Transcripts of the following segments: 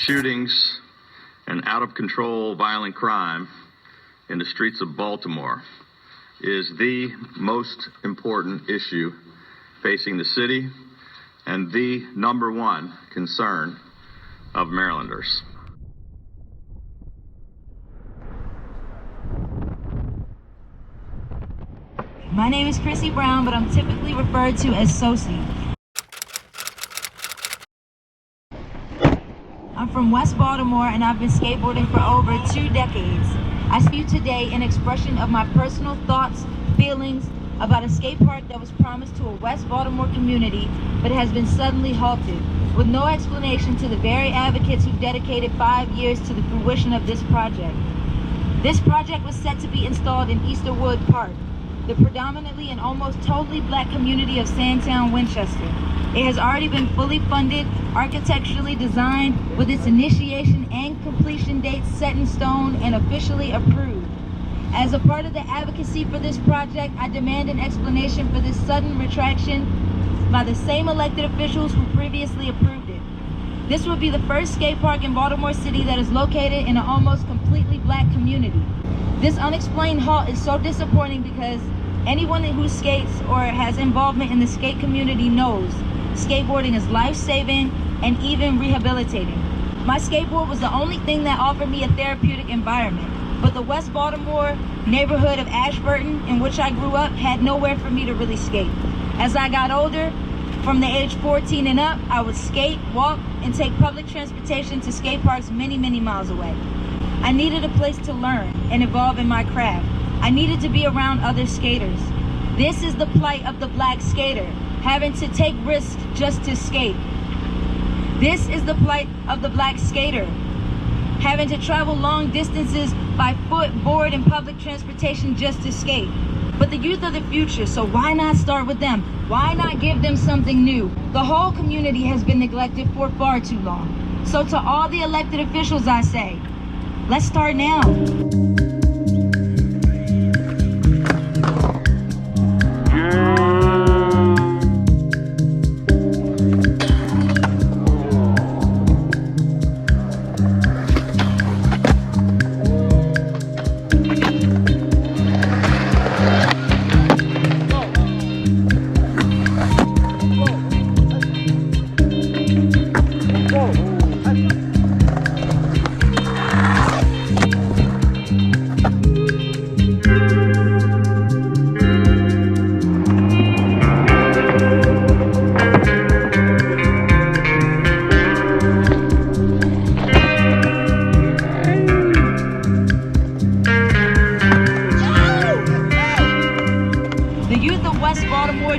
shootings and out-of-control violent crime in the streets of Baltimore is the most important issue facing the city and the #1 concern of Marylanders. My name is Chrissy Brown, but I'm typically referred to as Sosie. I'm from West Baltimore and I've been skateboarding for over 2 decades. I speak today in expression of my personal thoughts, feelings about a skate park that was promised to a West Baltimore community but has been suddenly halted, with no explanation to the very advocates who dedicated 5 years to the fruition of this project. This project was set to be installed in Easterwood Park, the predominantly and almost totally black community of Sandtown, Winchester. It has already been fully funded, architecturally designed, with its initiation and completion dates set in stone and officially approved. As a part of the advocacy for this project, I demand an explanation for this sudden retraction by the same elected officials who previously approved it. This would be the first skate park in Baltimore City that is located in an almost completely black community. This unexplained halt is so disappointing because anyone who skates or has involvement in the skate community knows skateboarding is life-saving and even rehabilitating. My skateboard was the only thing that offered me a therapeutic environment, but the West Baltimore neighborhood of Ashburton, in which I grew up, had nowhere for me to really skate. As I got older, from the age 14 and up, I would skate, walk, and take public transportation to skate parks many, many miles away. I needed a place to learn and evolve in my craft. I needed to be around other skaters. This is the plight of the black skater, having to take risks just to skate. This is the plight of the black skater, having to travel long distances by foot, board, and public transportation just to skate. But the youth are the future, so why not start with them? Why not give them something new? The whole community has been neglected for far too long. So to all the elected officials, I say, let's start now.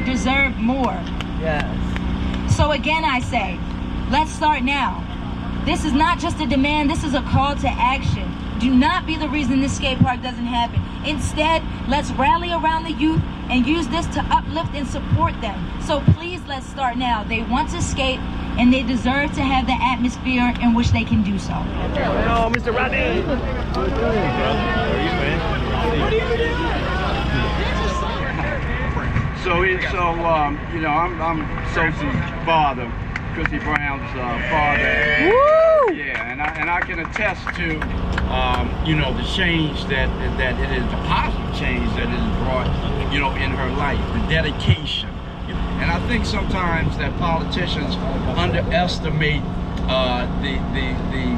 Deserve more. Yes. So again, I say, let's start now. This is not just a demand, this is a call to action. Do not be the reason this skate park doesn't happen. Instead, let's rally around the youth and use this to uplift and support them. So please, let's start now. They want to skate and they deserve to have the atmosphere in which they can do so. Hello, Mr. Rodney. What are you doing? So you know, I'm Sosie's father, Chrissy Brown's father. Woo! Yeah, and I can attest to, you know, the change that it is, the positive change that it has brought, you know, in her life, the dedication. And I think sometimes that politicians underestimate the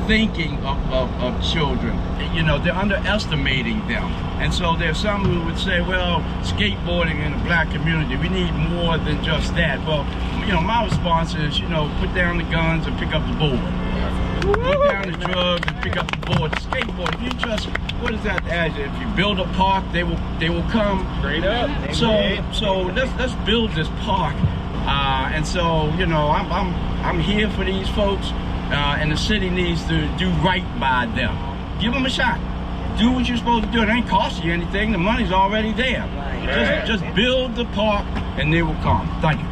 thinking of children. You know, they're underestimating them. And so there's some who would say, well, skateboarding in the black community, we need more than just that. Well, you know, my response is, you know, put down the guns and pick up the board. Put down the drugs and pick up the board. Skateboard, if you just, what is that adjective? If you build a park, they will come. Straight up. So let's build this park. And so, you know, I'm here for these folks. And the city needs to do right by them. Give them a shot. Do what you're supposed to do. It ain't cost you anything. The money's already there. Right. Just build the park and they will come. Thank you.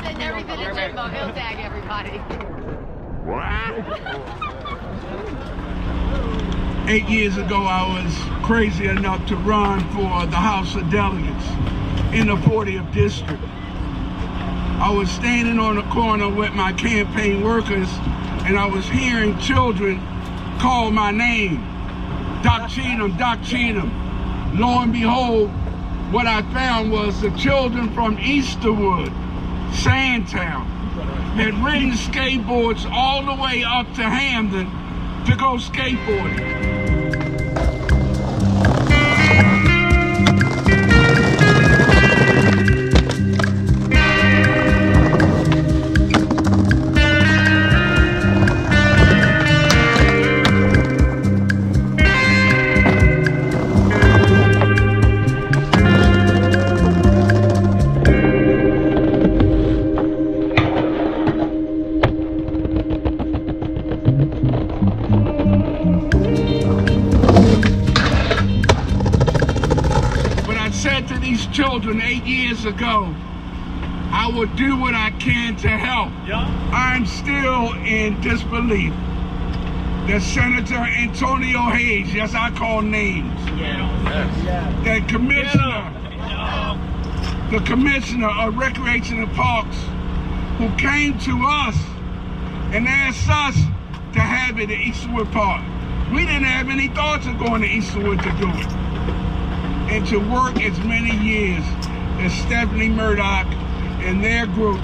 Send everything to Jimbo. He'll tag everybody. 8 years ago, I was crazy enough to run for the House of Delegates in the 40th District. I was standing on the corner with my campaign workers, and I was hearing children call my name. Doc Cheatham, Doc Cheatham. Lo and behold, what I found was the children from Easterwood, Sandtown, had ridden skateboards all the way up to Hamden to go skateboarding. Children 8 years ago, I would do what I can to help. I'm still in disbelief that Senator Antonio Hayes, yes, I call names, that the commissioner of Recreation and Parks, who came to us and asked us to have it at Easterwood Park. We didn't have any thoughts of going to Easterwood to do it. And to work as many years as Stephanie Murdoch and their group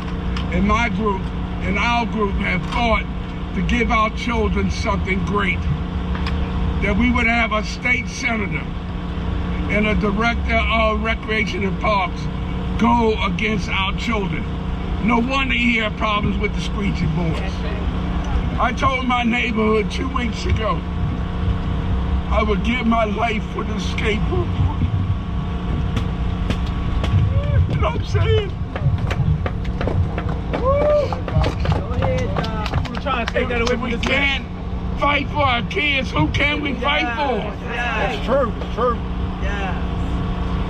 and my group and our group have fought to give our children something great. That we would have a state senator and a director of Recreation and Parks go against our children. No wonder you hear problems with the squeegee boards. I told my neighborhood 2 weeks ago I would give my life for the skateboard. You know what I'm saying? We're trying to take that away from we can't fight for our kids. Who can we fight for? It's true. It's true.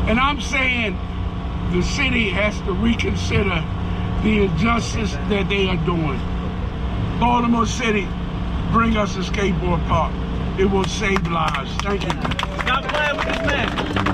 And I'm saying the city has to reconsider the injustice that they are doing. Baltimore City, bring us a skateboard park. It will save lives. Thank you. Stop playing with this man.